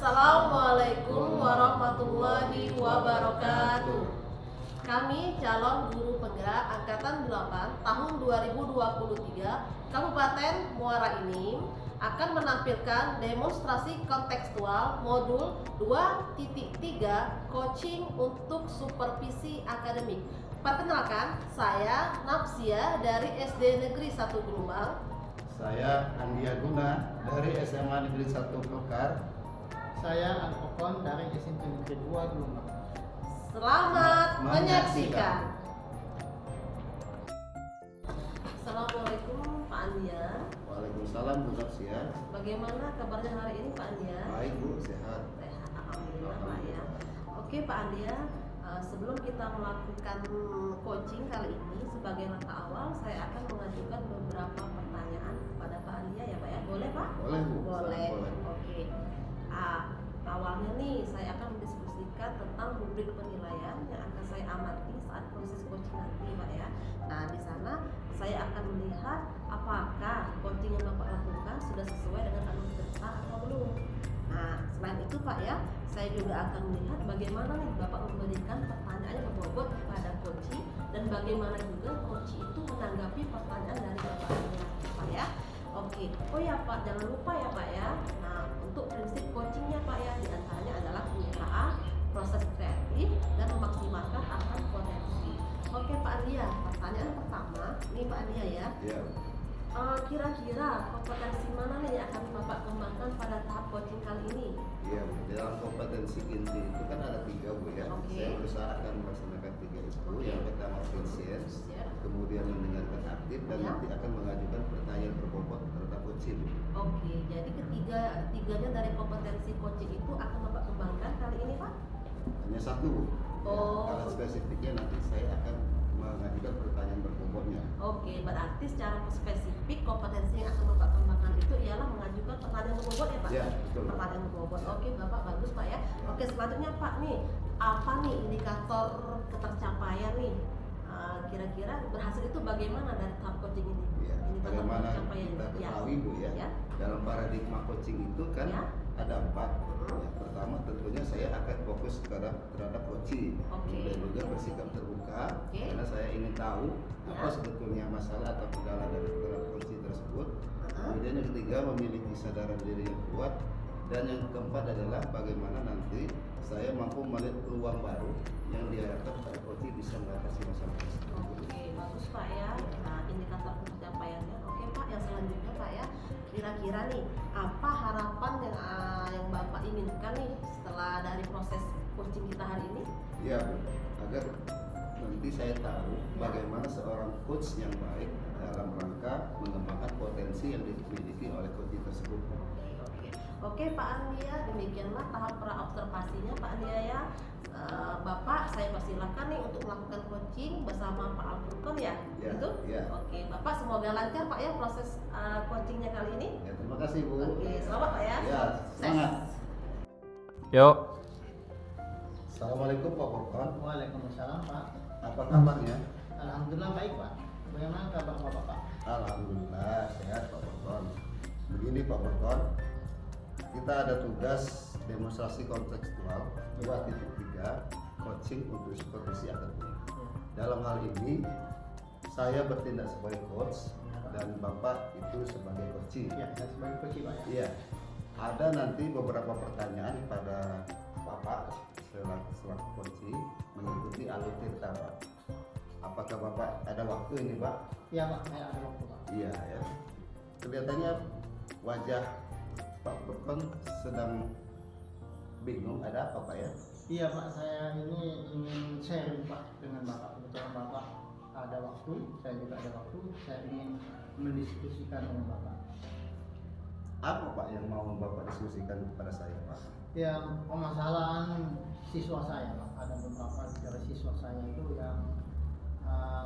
Assalamualaikum warahmatullahi wabarakatuh. Kami calon guru penggerak angkatan 8 tahun 2023 Kabupaten Muara Enim akan menampilkan demonstrasi kontekstual modul 2.3 coaching untuk supervisi akademik. Perkenalkan, saya Nafsia dari SD Negeri 1 Gelombang. Saya Andia Guna dari SMA Negeri 1 Pekar. Saya Alkokon dari SMP Negeri 2 Gelombang. Selamat menyaksikan. Assalamualaikum Pak Andia. Waalaikumsalam Bu Nafsia. Bagaimana kabarnya hari ini Pak Andia? Baik Bu, sehat. Sehat, alhamdulillah Pak ya. Oke Pak Andia, sebelum kita melakukan coaching kali ini, sebagai langkah awal saya akan mengajukan beberapa pertanyaan kepada Pak Andia ya Pak ya. Boleh Pak? Boleh Bu. Boleh. Boleh. Oke. Awalnya nih saya akan mendiskusikan tentang rubrik penilaian yang akan saya amati saat proses coaching nanti Pak ya. Nah di sana saya akan melihat apakah coaching yang Bapak lakukan sudah sesuai dengan alur cerita atau belum. Nah selain itu Pak ya, saya juga akan melihat bagaimana nih Bapak memberikan pertanyaan yang berbobot kepada coaching dan bagaimana juga coaching itu menanggapi pertanyaan dari Bapak Pak ya. Oke, oh ya Pak, jangan lupa ya Pak ya. Nah, untuk prinsip coachingnya Pak ya, diantaranya adalah pengusaha, proses kreatif, dan memaksimalkan akar potensi. Oke Pak Andia, pertanyaan pertama, ini Pak Andia ya. Iya. Kira-kira kompetensi mana nih yang akan Bapak kembangkan pada tahap coaching kali ini? Iya Bu, dalam kompetensi inti itu kan ada 3 Bu ya. Oke. Saya berusaha akan melaksanakan 3 itu. Oke. Yang pertama patience, Ya. kemudian mendengarkan aktif, dan Ya. nanti akan mengajukan pertanyaan berbobot terhadap coaching. Oke, jadi ketiganya dari kompetensi coaching itu akan Bapak kembangkan kali ini Pak? Hanya satu Bu. Oh. Ya, kalau spesifiknya nanti saya akan mengajukan pertanyaan berbobotnya. Oke, berarti secara spesifik kompetensi yang akan Bapak kembangkan itu ialah mengajukan pertanyaan berbobot ya Pak? Ya, betul. Pertanyaan berbobot. Oke, Bapak bagus Pak ya. Oke, selanjutnya Pak nih, apa nih indikator ketercapaian nih? Kira-kira berhasil itu bagaimana dari tahap coaching ini? Ya, Indikator bagaimana pencapaian kita ya. ketahui Bu ya, Ya. dalam paradigma coaching itu kan Ya. ada 4. Yang pertama tentunya saya akan fokus terhadap coaching, Oke. dan juga bersikap terbuka Oke. karena saya ingin tahu apa Ya. sebetulnya masalah atau kendala dari terhadap coaching tersebut. Kemudian yang ketiga memiliki kesadaran diri yang kuat, dan yang keempat adalah bagaimana nanti saya mampu melihat peluang baru yang diharapkan pada coaching bisa mengatasi masalah tersebut. Oke, bagus Pak ya. Nah, indikator pencapaiannya. Oke Pak, yang selanjutnya Pak ya. Kira-kira nih, apa harapan yang Bapak inginkan nih setelah dari proses coaching kita hari ini? Ya, Bu, agar nanti saya tahu bagaimana seorang coach yang baik dalam rangka mengembangkan potensi yang dimiliki oleh coach tersebut. Oke Pak Andia, demikianlah tahap pra-observasinya Pak Andia ya. Bapak saya persilahkan nih untuk melakukan coaching bersama Pak Alfurkon ya, Ya, gitu? ya. Oke, Bapak semoga lancar Pak ya proses coachingnya kali ini. Ya, terima kasih Bu. Oke, selamat Pak ya. Ya, semangat. Yuk, Assalamualaikum Pak Purkon. Waalaikumsalam Pak. Apa kabarnya? Alhamdulillah baik Pak. Bagaimana kabar Bapak Pak? Alhamdulillah sehat Pak Purkon. Begini Pak Purkon, kita ada tugas demonstrasi kontekstual 2.3 coaching untuk supervisi akademik. Dalam hal ini saya bertindak sebagai coach dan Bapak itu sebagai coaching. Ya, saya sebagai coach Pak ya. Iya, ada nanti beberapa pertanyaan pada Bapak selaku coaching mengikuti alur cerita Pak. Apakah Bapak ada waktu ini Pak? Iya Pak, saya ada waktu Pak. Iya ya. Kelihatannya wajah Pak Purkon sedang bingung, ada apa Pak ya? Iya Pak, saya ini ingin sharing Pak dengan Bapak. Kebetulan Bapak ada waktu, saya juga ada waktu. Saya ingin mendiskusikan dengan Bapak. Apa Pak yang mau Bapak diskusikan kepada saya Pak? Yang permasalahan siswa saya Pak, ada beberapa dari siswa saya itu yang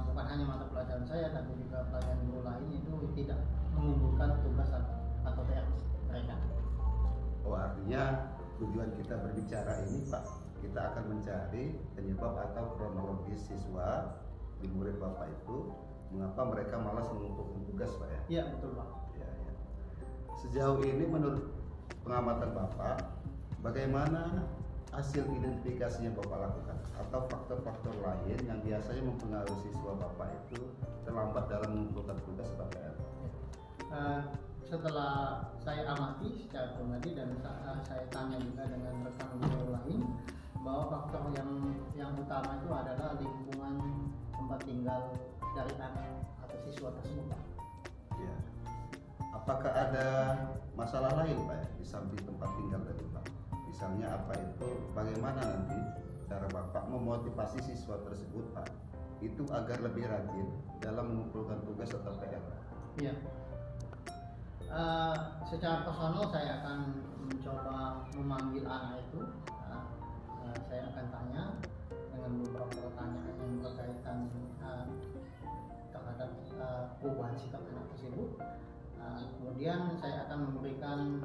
bukan hanya mata pelajaran saya tapi juga pelajaran guru lain itu tidak mengumpulkan tugas atau TR mereka. Oh, artinya tujuan kita berbicara ini Pak, kita akan mencari penyebab atau kronologis siswa di murid Bapak itu mengapa mereka malas mengumpulkan tugas Pak ya? Iya betul Pak. Ya, ya. Sejauh ini menurut pengamatan Bapak, bagaimana hasil identifikasi yang Bapak lakukan atau faktor-faktor lain yang biasanya mempengaruhi siswa Bapak itu terlambat dalam mengumpulkan tugas atau PR? Setelah saya amati secara pribadi dan saya tanya juga dengan rekan guru lain, bahwa faktor yang utama itu adalah lingkungan tempat tinggal dari anak atau siswa tersebut, Pak. Ya. Apakah ada masalah lain Pak ya, di samping tempat tinggal tadi Pak? Misalnya apa itu, bagaimana nanti cara Bapak memotivasi siswa tersebut Pak itu agar lebih rajin dalam mengumpulkan tugas atau PR? Iya. Secara personal saya akan mencoba memanggil anak itu. Saya akan tanya dengan beberapa pertanyaan yang berkaitan terhadap perubahan sikap anak tersebut. Kemudian saya akan memberikan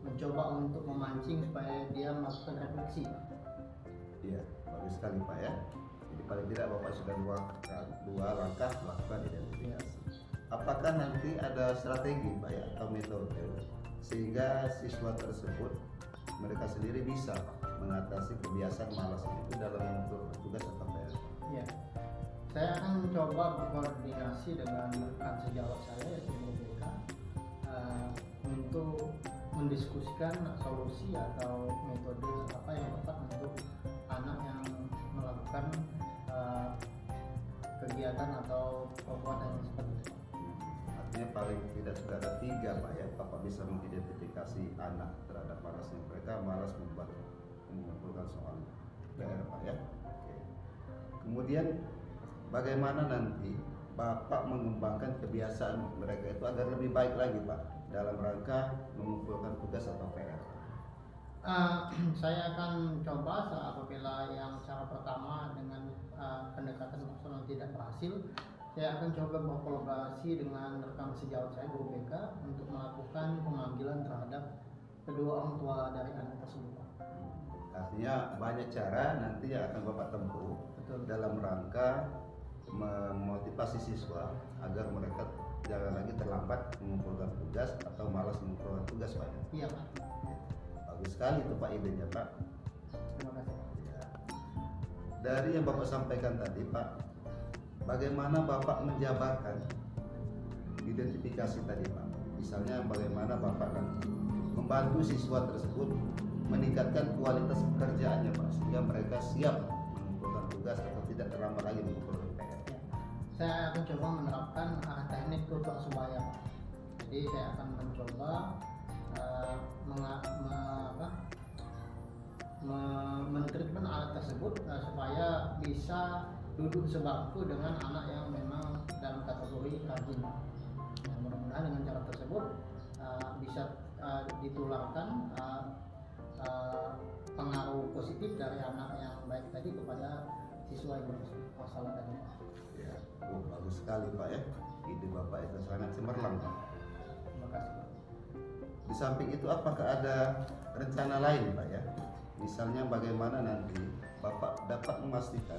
mencoba untuk memancing supaya dia melakukan refleksi. Iya, bagus sekali Pak ya. Jadi paling tidak Bapak sudah dua langkah melakukan identifikasi. Apakah nanti ada strategi Pak ya atau metode sehingga siswa tersebut mereka sendiri bisa mengatasi kebiasaan malas itu dalam mengumpulkan tugas atau PR? Ya, saya akan mencoba berkoordinasi dengan rekan sejawat saya yaitu BK untuk mendiskusikan solusi atau metode apa yang tepat untuk anak yang melakukan kegiatan atau perbuatan yang seperti itu. Artinya paling tidak sudah ada 3 Pak ya, Bapak bisa mengidentifikasi anak terhadap malasnya mereka, malas mengumpulkan soal PR Pak ya. Oke. Kemudian bagaimana nanti Bapak mengembangkan kebiasaan mereka itu agar lebih baik lagi Pak dalam rangka mengumpulkan tugas atau PR? Saya akan coba apabila yang cara pertama dengan pendekatan personal tidak berhasil, saya akan coba berkolaborasi dengan rekan sejawat saya guru BK untuk melakukan pemanggilan terhadap kedua orang tua dari anak tersebut. Artinya banyak cara nanti yang akan Bapak tempuh. Betul. Dalam rangka memotivasi siswa agar mereka jangan lagi terlambat mengumpulkan tugas atau malas mengumpulkan tugas Pak. Iya Pak. Bagus sekali itu Pak idenya Pak. Terima kasih. Ya. Dari yang Bapak sampaikan tadi Pak, bagaimana Bapak menjabarkan identifikasi tadi Pak? Misalnya bagaimana Bapak nanti membantu siswa tersebut meningkatkan kualitas pekerjaannya Pak sehingga mereka siap mengumpulkan tugas atau tidak terlambat lagi mengumpulkan PR. Ya. Saya akan coba menerapkan teknik tutor sebaya Pak. Jadi saya akan mencoba men-treatment anak tersebut supaya bisa duduk sebangku dengan anak yang memang dalam kategori rajin. Nah, mudah-mudahan dengan cara tersebut bisa ditularkan pengaruh positif dari anak yang baik tadi kepada siswa yang bermasalah tadi. Ya, bagus sekali Pak ya. Ide Bapak itu sangat cemerlang Pak. Terima kasih Pak. Di samping itu apakah ada rencana lain Pak ya? Misalnya bagaimana nanti Bapak dapat memastikan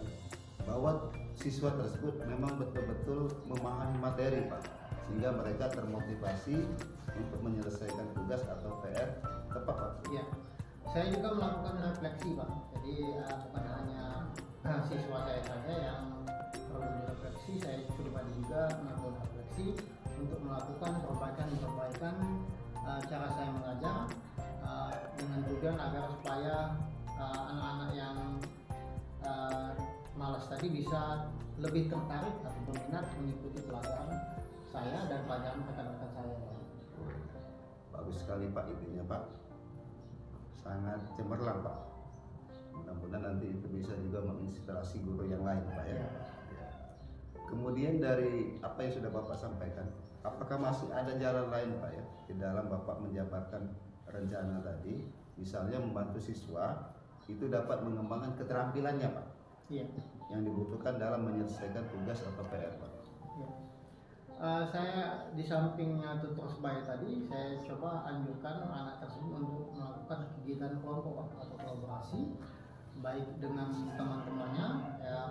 bahwa siswa tersebut memang betul-betul memahami materi Pak sehingga mereka termotivasi untuk menyelesaikan tugas atau PR tepat Pak? Iya, saya juga melakukan refleksi Pak. Jadi bukan hanya siswa saya saja yang perlu direfleksi, saya pribadi juga melakukan refleksi untuk melakukan perbaikan cara saya mengajar dengan tujuan agar supaya anak-anak yang malas tadi bisa lebih tertarik atau berminat mengikuti pelajaran saya dan pelajaran rekan-rekan saya. Bagus sekali Pak idenya Pak, sangat cemerlang Pak. Mudah-mudahan nanti itu bisa juga menginspirasi guru yang lain Pak ya. Ya. Kemudian dari apa yang sudah Bapak sampaikan, apakah masih ada jalan lain Pak ya di dalam Bapak menjabarkan rencana tadi, misalnya membantu siswa itu dapat mengembangkan keterampilannya Pak? Iya. Yang dibutuhkan dalam menyelesaikan tugas atau PR Pak? Ya. Saya di sampingnya tutor sebaya tadi, saya coba anjurkan anak tersebut untuk melakukan kegiatan kelompok atau kolaborasi, baik dengan teman-temannya ya,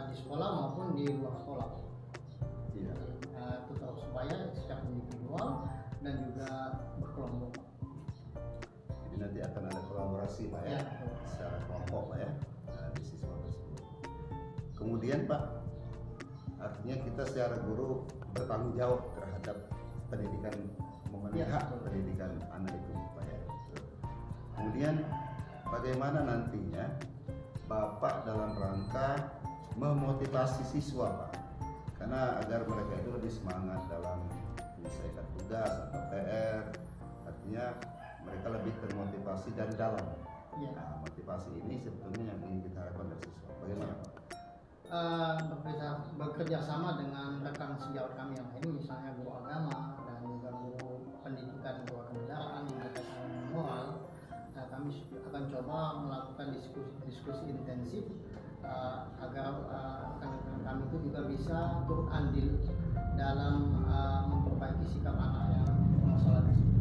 di sekolah maupun di luar sekolah. Iya. Tutor sebaya secara individual dan juga berkelompok. Jadi nanti akan ada kolaborasi Pak ya, Ya. secara kelompok Pak ya, di siswa tersebut. Kemudian Pak, artinya kita secara guru bertanggung jawab terhadap pendidikan, memenuhi Ya. hak pendidikan anak itu Pak ya. Kemudian bagaimana nantinya Bapak dalam rangka memotivasi siswa Pak, karena agar mereka itu lebih semangat dalam menyelesaikan tugas atau PR, artinya mereka lebih termotivasi dari dalam. Ya. Nah, motivasi ini sebetulnya yang ingin kita harapkan dari siswa. Bagaimana Pak? Bekerja sama dengan rekan sejawat kami yang lain, misalnya guru agama dan juga guru pendidikan kewarganegaraan dan moral. Kami akan coba melakukan diskusi intensif agar rekan-rekan kami itu juga bisa turut andil dalam memperbaiki sikap anak yang bermasalah tersebut.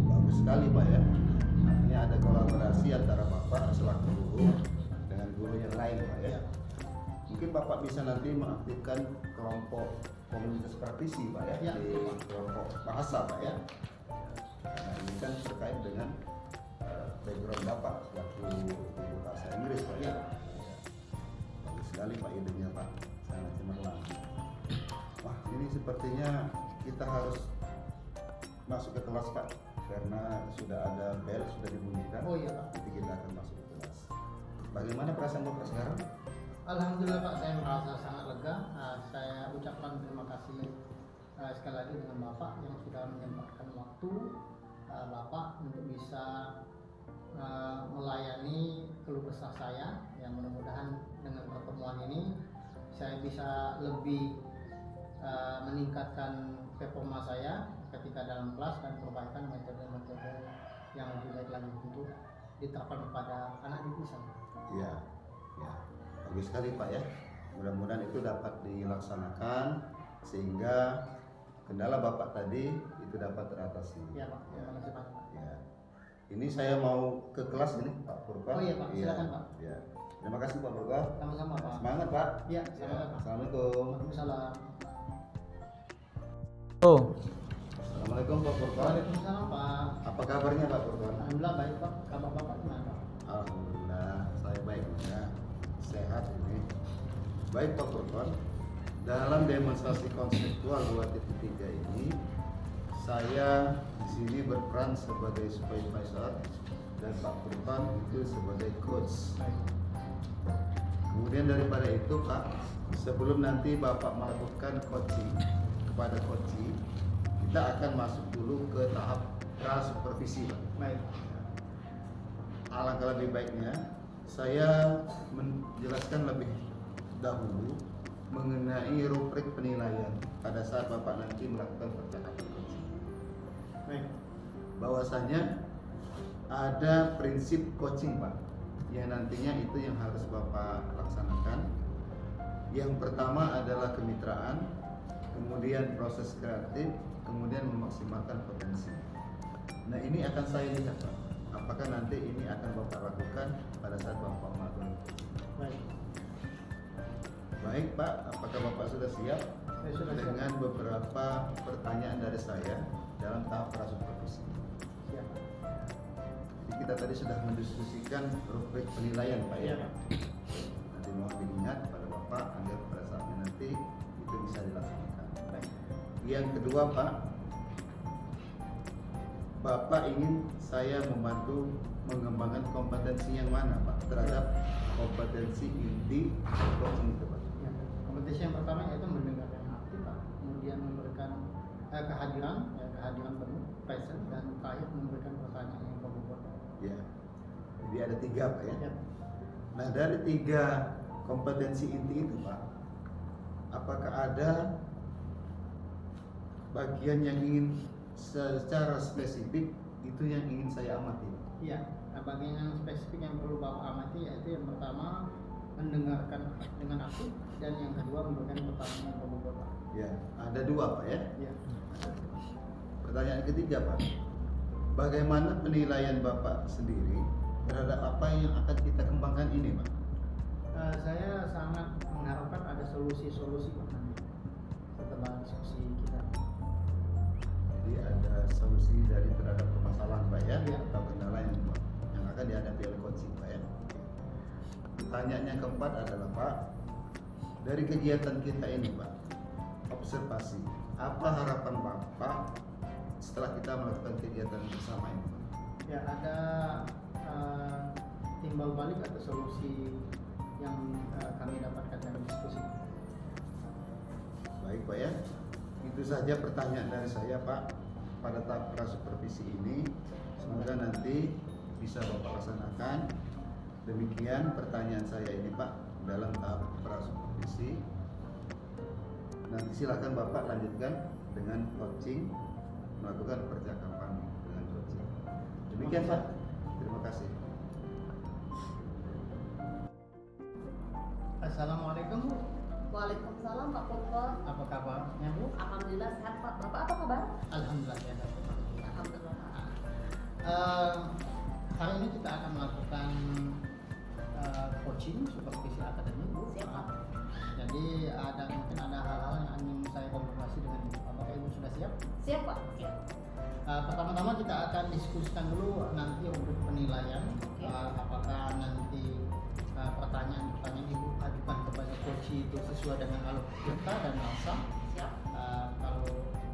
Bagus sekali Pak ya. Artinya ada kolaborasi antara Bapak selaku guru dengan guru yang lain Pak ya. Mungkin Bapak bisa nanti mengaktifkan kelompok komunitas praktisi Pak ya, Ya. di kelompok bahasa Pak ya. Nah, ini kan terkait dengan background Bapak selaku guru bahasa Inggris Pak ya. Bagus sekali Pak idenya Pak, sangat cemerlang. Wah, ini sepertinya kita harus masuk ke kelas Pak, karena sudah ada bel sudah dibunyikan. Oh iya Pak. Nanti kita akan masuk ke kelas. Bagaimana perasaan Bapak sekarang? Alhamdulillah Pak, saya merasa sangat lega. Saya ucapkan terima kasih sekali lagi dengan Bapak yang sudah menyempatkan waktu Bapak untuk bisa melayani keluh kesah saya. Yang mudah-mudahan dengan pertemuan ini saya bisa lebih meningkatkan performa saya ketika dalam kelas dan perbaikan metode-metode yang lebih baik lagi untuk diterapkan kepada anak didik saya. Iya, ya. Bagus sekali Pak ya. Mudah-mudahan itu dapat dilaksanakan sehingga kendala Bapak tadi itu dapat teratasi. Ya Pak, terima kasih Pak. Ya. Ini saya mau ke kelas ini Pak Purba. Oh iya Pak, silakan Pak. Ya. Terima kasih Pak Purba. Sama-sama Pak. Semangat Pak. Ya, Ya. semangat Pak. Assalamualaikum. Waalaikumsalam. Oh, Assalamualaikum Pak Purba. Waalaikumsalam Pak. Apa kabarnya Pak Purba? Alhamdulillah baik Pak. Kabar Bapak gimana Pak? Alhamdulillah saya baik ya. Sehat ini. Baik Pak Purba. Dalam demonstrasi konseptual 2.3 ini saya di sini berperan sebagai supervisor dan Pak Purban itu sebagai coach. Kemudian daripada itu Pak, sebelum nanti Bapak melakukan coaching kepada coaching, kita akan masuk dulu ke tahap pra-supervisi Pak. Baik. Alangkah lebih baiknya saya menjelaskan lebih dahulu mengenai rubrik penilaian pada saat Bapak nanti melakukan percakapan coaching. Baik. Bahwasanya ada prinsip coaching Pak yang nantinya itu yang harus Bapak laksanakan. Yang pertama adalah kemitraan, kemudian proses kreatif, kemudian memaksimalkan potensi. Nah ini akan saya lihat Pak, apakah nanti ini akan Bapak lakukan pada saat Bapak melakukan coaching. Baik. Baik Pak, apakah Bapak sudah siap Saya sudah siap. dengan beberapa pertanyaan dari saya dalam tahap pra-supervisi? Siap. Jadi kita tadi sudah mendiskusikan rubrik penilaian Pak ya. Iya, Pak. Nanti mohon diingat pada Bapak agar pada saatnya nanti itu bisa dilaksanakan. Baik. Yang kedua Pak, Bapak ingin saya membantu mengembangkan kompetensi yang mana Pak terhadap kompetensi inti coaching itu Pak? Ya. Kompetisi yang pertama yaitu mendengarkan aktif Pak, kemudian memberikan kehadiran, kehadiran penuh, present, dan terakhir memberikan pertanyaan yang berbobot. Ya. Jadi ada 3 Pak ya. Ya. Nah dari 3 kompetensi inti itu Pak, apakah ada bagian yang ingin secara spesifik itu yang ingin saya amati? Iya. Nah, bagian yang spesifik yang perlu Bapak amati yaitu yang pertama mendengarkan dengan aktif dan yang kedua memberikan pertanyaan yang berbobot Pak. Ya, ada 2 Pak ya. Iya. Pertanyaan ketiga Pak, bagaimana penilaian Bapak sendiri terhadap apa yang akan kita kembangkan ini Pak? Saya sangat mengharapkan ada solusi-solusi Pak nanti setelah diskusi kita. Jadi ada solusi dari terhadap permasalahan Pak ya, Iya. atau kendala dihadapi oleh coaching Pak ya. Pertanyaan yang keempat adalah Pak, dari kegiatan kita ini Pak, observasi, apa harapan Bapak setelah kita melakukan kegiatan bersama ini Pak? Ya, ada timbal balik atau solusi yang kami dapatkan dari diskusi. Baik Pak ya, itu saja pertanyaan dari saya Pak pada tahap prasupervisi ini. Semoga nanti bisa Bapak laksanakan. Demikian pertanyaan saya ini Pak dalam tahap prasupervisi. Nanti silakan Bapak lanjutkan dengan coaching, melakukan percakapan dengan coaching. Demikian Pak, terima kasih. Assalamualaikum Bu, Waalaikumsalam Pak Purkon. apa kabarnya Bu? Alhamdulillah sehat Pak. Bapak apa kabar? Alhamdulillah ya. Alhamdulillah. Hari ini kita akan melakukan coaching supervisi akademik Bu. Siap, Pak. Jadi mungkin ada hal-hal yang ingin saya konfirmasi dengan Ibu. Apakah Ibu sudah siap? Siap Pak. Siap. Pertama-tama kita akan diskusikan dulu nanti untuk penilaian. Oke. Apakah nanti pertanyaan-pertanyaan Ibu ajukan kepada coach itu sesuai dengan alur kita dan alsa. Siap. Kalau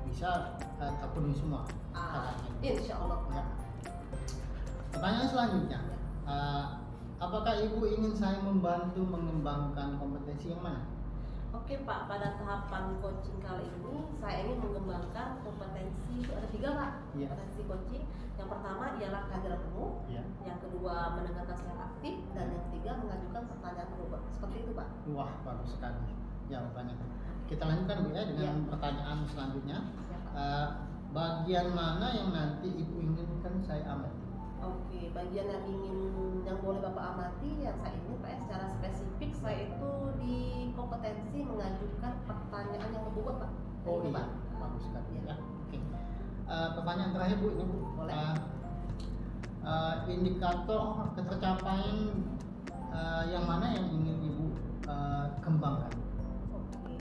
bisa terpenuhi semua. Insya Allah. Ya. Pertanyaan selanjutnya, apakah Ibu ingin saya membantu mengembangkan kompetensi yang mana? Oke Pak, pada tahapan coaching kali ini saya ingin mengembangkan kompetensi, ada 3 Pak, Iya. kompetensi coaching. Yang pertama ialah kehadiran umum, Ya. yang kedua mendengarkan secara aktif, dan yang ketiga mengajukan pertanyaan perubahan. Seperti itu Pak. Wah, bagus sekali jawabannya. Kita lanjutkan Bu ya dengan Iya. pertanyaan selanjutnya. Siap, Pak. Bagian mana yang nanti Ibu inginkan saya amati? Oke, bagian yang boleh Bapak amati yang saya ingin Pak, secara spesifik saya itu di kompetensi mengajukan pertanyaan yang berbobot Pak. Oh Itu, iya, Pak. bagus sekali Iya. ya. Oke. Pertanyaan terakhir Bu, ini Bu. Boleh. Indikator ketercapaian yang mana yang ingin Ibu kembangkan? Oke,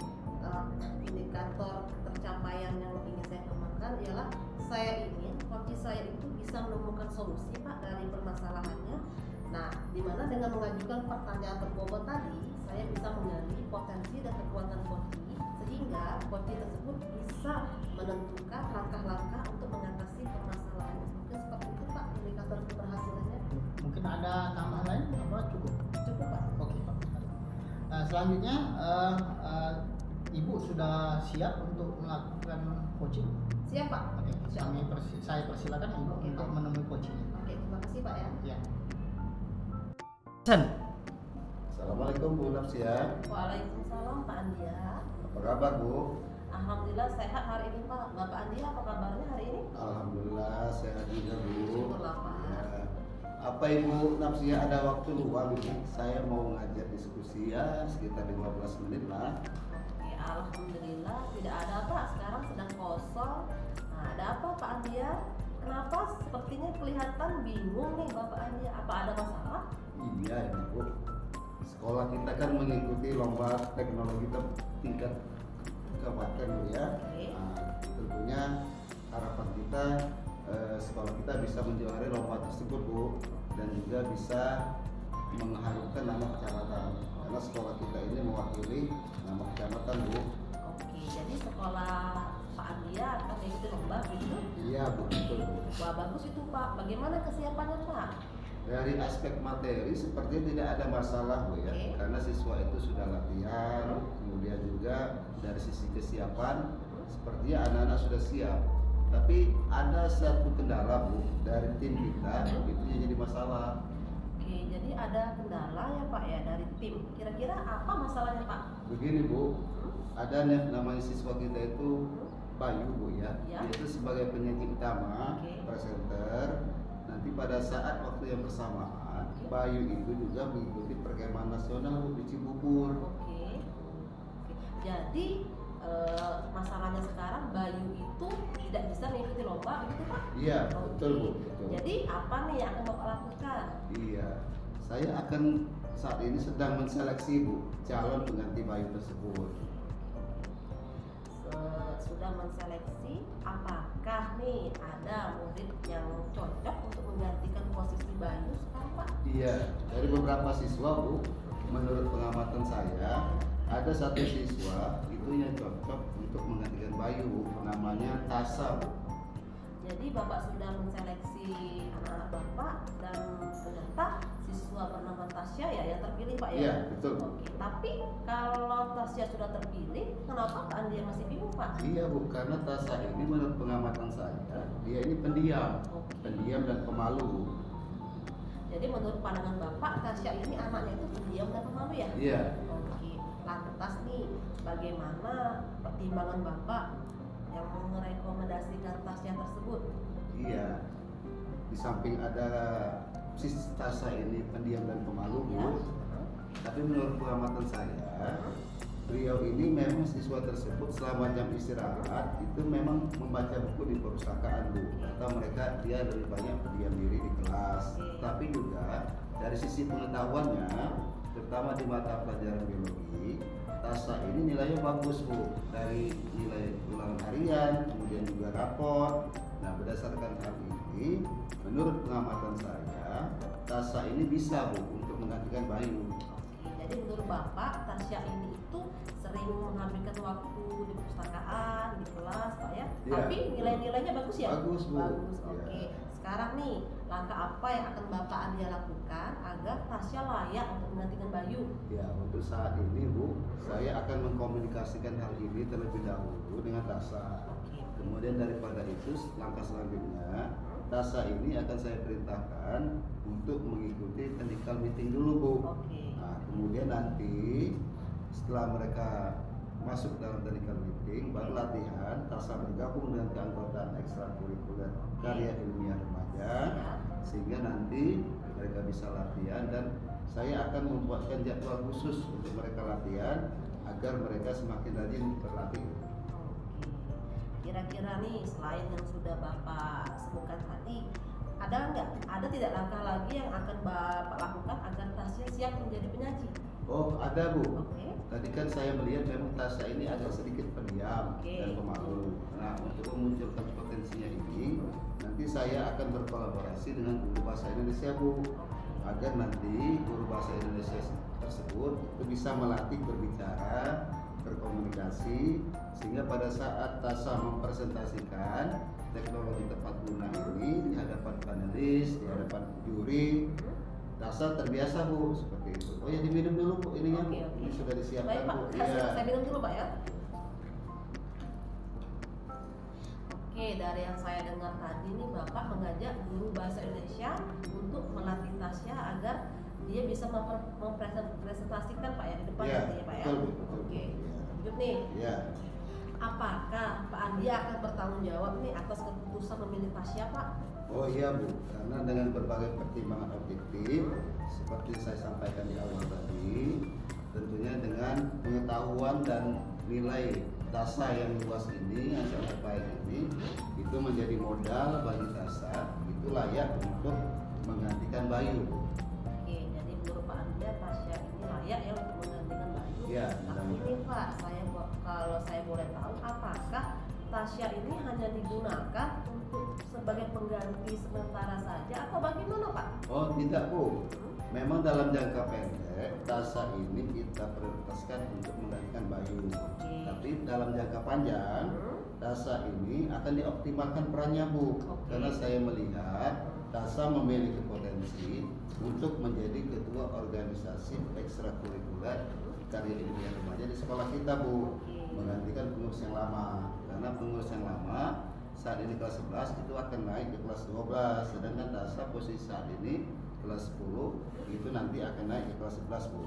indikator ketercapaian yang ingin saya kembangkan ialah saya ingin coach saya itu bisa menemukan solusi Pak dari permasalahannya. Nah, dimana dengan mengajukan pertanyaan berbobot tadi, saya bisa menggali potensi dan kekuatan coach sehingga coach tersebut bisa menentukan langkah-langkah untuk mengatasi permasalahan. Mungkin seperti itu Pak indikator keberhasilannya. Mungkin ada tambahan lain? Apa cukup? Cukup Pak. Oke, bagus sekali. Selanjutnya, Ibu sudah siap untuk melakukan coaching? Siap Pak. Oke, Siap. saya persilakan Ibu Oke, untuk Pak. menemui coaching. Oke, terima kasih Pak ya. Ya. Assalamualaikum Bu Nafsia. Waalaikumsalam Pak Andia. Apa kabar Bu? Alhamdulillah sehat hari ini Pak. Bapak Andia apa kabarnya hari ini? Alhamdulillah sehat juga Bu. Syukurlah, Pak. Ya. Apa Ibu Nafsia ada waktu luang ini? Saya mau ngajak diskusi ya sekitar 15 menit lah. Oke, alhamdulillah tidak ada Pak. Sekarang sedang kosong. Nah, ada apa Pak Andia? Kenapa sepertinya kelihatan bingung nih Bapak Andia? Apa ada masalah? Iya ini Bu. Sekolah kita kan mengikuti lomba teknologi tingkat kabupaten Bu ya. Oke. Nah, tentunya harapan kita sekolah kita bisa menjuarai lomba tersebut Bu, dan juga bisa mengharumkan nama kecamatan karena sekolah kita ini mewakili nama kecamatan Bu. Oke, jadi sekolah Pak Andia akan mengikuti lomba gitu? Iya betul Bu. Wah bagus itu Pak. Bagaimana kesiapannya Pak? Dari aspek materi sepertinya tidak ada masalah Bu ya, Oke. karena siswa itu sudah latihan, kemudian juga dari sisi kesiapan sepertinya anak-anak sudah siap. Tapi ada satu kendala Bu dari tim kita, itu yang jadi masalah. Oke, jadi ada kendala ya Pak ya dari tim. Kira-kira apa masalahnya Pak? Begini Bu, ada namanya siswa kita itu Bayu Bu ya, Ya. dia itu sebagai penyaji utama, Oke. presenter. Nanti pada saat waktu yang bersamaan, Oke. Bayu itu juga mengikuti perkemahan nasional Bu di Cibubur. Oke. Jadi masalahnya sekarang Bayu itu tidak bisa mengikuti lomba begitu Pak? Iya, Oke. betul Bu, betul. Jadi apa nih yang akan Bapak lakukan? Iya, saya akan saat ini sedang menseleksi Bu calon pengganti Bayu tersebut. sudah menseleksi apakah nih ada murid yang cocok untuk menggantikan posisi Bayu sekarang Pak? Iya, dari beberapa siswa Bu, menurut pengamatan saya ada satu siswa itu yang cocok untuk menggantikan Bayu Bu, namanya Tasa Bu. Jadi Bapak sudah menseleksi anak-anak Bapak dan ternyata siswa bernama Tasya ya yang terpilih Pak ya? Iya, betul. Oke, tapi kalau Tasya sudah terpilih, kenapa Pak Andi masih bingung Pak? Iya Bu, karena Tasa ini menurut pengamatan saya, dia ini pendiam, pendiam dan pemalu. Jadi menurut pandangan Bapak, Tasya ini anaknya itu pendiam dan pemalu ya? Iya. Oke, lantas nih bagaimana pertimbangan Bapak yang merekomendasikan Tasya tersebut? Iya, di samping ada sisi Tasa ini pendiam dan pemalu Bu, Ya. tapi menurut pengamatan saya, beliau ini memang siswa tersebut selama jam istirahat itu memang membaca buku di perpustakaan Bu, atau mereka dia lebih banyak berdiam diri di kelas. Tapi juga dari sisi pengetahuannya, terutama di mata pelajaran biologi, Tasa ini nilainya bagus Bu, dari nilai ulangan harian, kemudian juga rapor. Nah berdasarkan hal ini, menurut pengamatan saya, Tasa ini bisa Bu untuk menggantikan Bayu. Oke, jadi menurut Bapak, Tasya ini itu sering menghabiskan waktu di perpustakaan, di kelas Pak ya? Iya. Tapi nilai-nilainya bagus ya? Bagus, Bu. Bagus, oke. Iya. Sekarang nih, langkah apa yang akan Bapak Andi lakukan agar Tasya layak untuk menggantikan Bayu? Ya, untuk saat ini Bu, saya akan mengkomunikasikan hal ini terlebih dahulu dengan Tasa. Oke. Kemudian daripada itu, langkah selanjutnya, Tasa ini akan saya perintahkan untuk mengikuti technical meeting dulu Bu. Oke. Nah, kemudian nanti setelah mereka masuk dalam technical meeting, baru latihan, Tasa bergabung dengan keanggotaan ekstrakurikuler karya ilmiah remaja, sehingga nanti mereka bisa latihan dan saya akan membuatkan jadwal khusus untuk mereka latihan agar mereka semakin rajin berlatih. Oke. Kira-kira nih selain yang sudah Bapak sebutkan tadi, ada tidak langkah lagi yang akan Bapak lakukan agar Tasya siap menjadi penyaji? Oh, ada Bu. Oke. Tadi kan saya melihat memang Tasya ini agak sedikit pendiam Oke. dan pemalu. Nah, untuk memunculkan potensinya ini, nanti saya akan berkolaborasi dengan guru bahasa Indonesia Bu, agar nanti guru bahasa Indonesia tersebut itu bisa melatih berbicara, berkomunikasi, sehingga pada saat Tasa mempresentasikan teknologi tepat guna ini di hadapan panelis, di hadapan juri, Tasa terbiasa Bu seperti itu. Oh ya, diminum dulu Bu ininya Bu. Oke, oke. Ini sudah disiapkan Baik Pak, Bu. saya minum dulu Pak ya. Oke, dari yang saya dengar tadi nih Bapak mengajak guru bahasa Indonesia untuk melatih Tasya agar dia bisa mempresentasikan Pak ya di depan Iya, nanti ya Pak ya. betul, betul. Oke. Iya. Lanjut nih. Ya. Apakah Pak Andi akan bertanggung jawab nih atas keputusan memilih Tasya Pak? Oh iya Bu, karena dengan berbagai pertimbangan objektif seperti saya sampaikan di awal tadi, tentunya dengan pengetahuan dan nilai Tasa yang luas ini, yang sangat baik ini, itu menjadi modal bagi Tasa, itu layak untuk menggantikan Bayu. Oke, jadi menurut Pak Andi Tasya ini layak ya untuk menggantikan Bayu. Iya, Tapi ini Pak, kalau saya boleh tahu, apakah Tasya ini hanya digunakan untuk sebagai pengganti sementara saja atau bagaimana Pak? Oh tidak Bu, memang dalam jangka pendek Tasa ini kita prioritaskan untuk menggantikan Bayu. Oke. Tapi dalam jangka panjang Tasa ini akan dioptimalkan perannya Bu, Oke. karena saya melihat Tasa memiliki potensi untuk menjadi ketua organisasi ekstrakurikuler karya ilmiah remaja di sekolah kita Bu, menggantikan pengurus yang lama. Karena pengurus yang lama saat ini kelas 11 itu akan naik ke kelas 12, sedangkan Tasa posisi saat ini kelas 10 itu nanti akan naik ke kelas 11 Bu.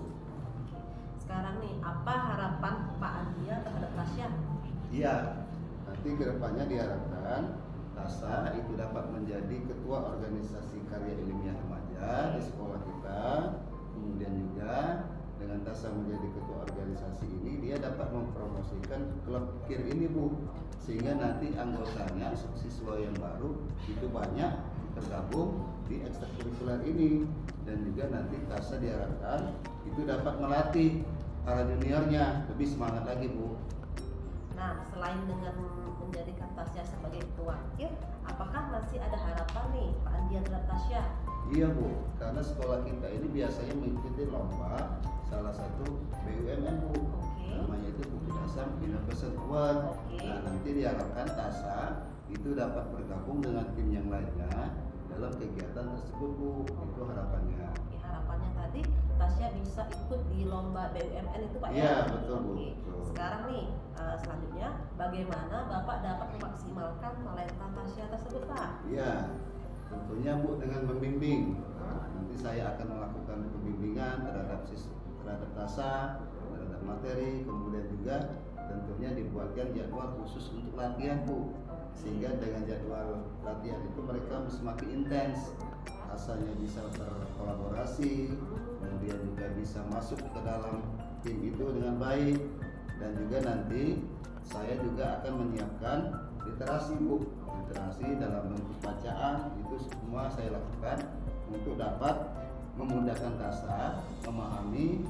Sekarang nih, apa harapan Pak Andia terhadap Tasya? Iya, nanti kedepannya diharapkan Tasa itu dapat menjadi ketua organisasi karya ilmiah remaja di sekolah kita. Kemudian juga dengan Tasa menjadi ketua organisasi ini, dia dapat mempromosikan klub KIR ini Bu, sehingga nanti anggotanya siswa yang baru itu banyak tergabung di ekstrakurikuler ini, dan juga nanti Tasa diharapkan itu dapat melatih para juniornya lebih semangat lagi Bu. Nah, selain dengan menjadikan Tasya sebagai ketua akhir, apakah masih ada harapan nih Pak Andia terhadap Tasya? Iya Bu, karena sekolah kita ini biasanya mengikuti lomba salah satu BUMN Bu. Oke. Namanya itu Bukit Asam Innovation Award. Oke. Nah, nanti diharapkan Tasya itu dapat bergabung dengan tim yang lainnya dalam kegiatan tersebut Bu. Itu harapannya. Oke, harapannya tadi Tasya bisa ikut di lomba BUMN itu Pak Iya, ya? betul, Bu. Oke. Betul. Sekarang nih, selanjutnya bagaimana Bapak dapat memaksimalkan talenta Tasya tersebut Pak? Iya, tentunya Bu dengan membimbing. Nanti saya akan melakukan pembimbingan terhadap Tasya, terhadap materi, kemudian juga tentunya dibuatkan jadwal khusus untuk latihan Bu. Sehingga dengan jadwal latihan itu mereka semakin intens, rasanya bisa berkolaborasi, kemudian juga bisa masuk ke dalam tim itu dengan baik, dan juga nanti saya juga akan menyiapkan literasi Bu, literasi dalam bentuk bacaan itu semua saya lakukan untuk dapat memudahkan Tasya memahami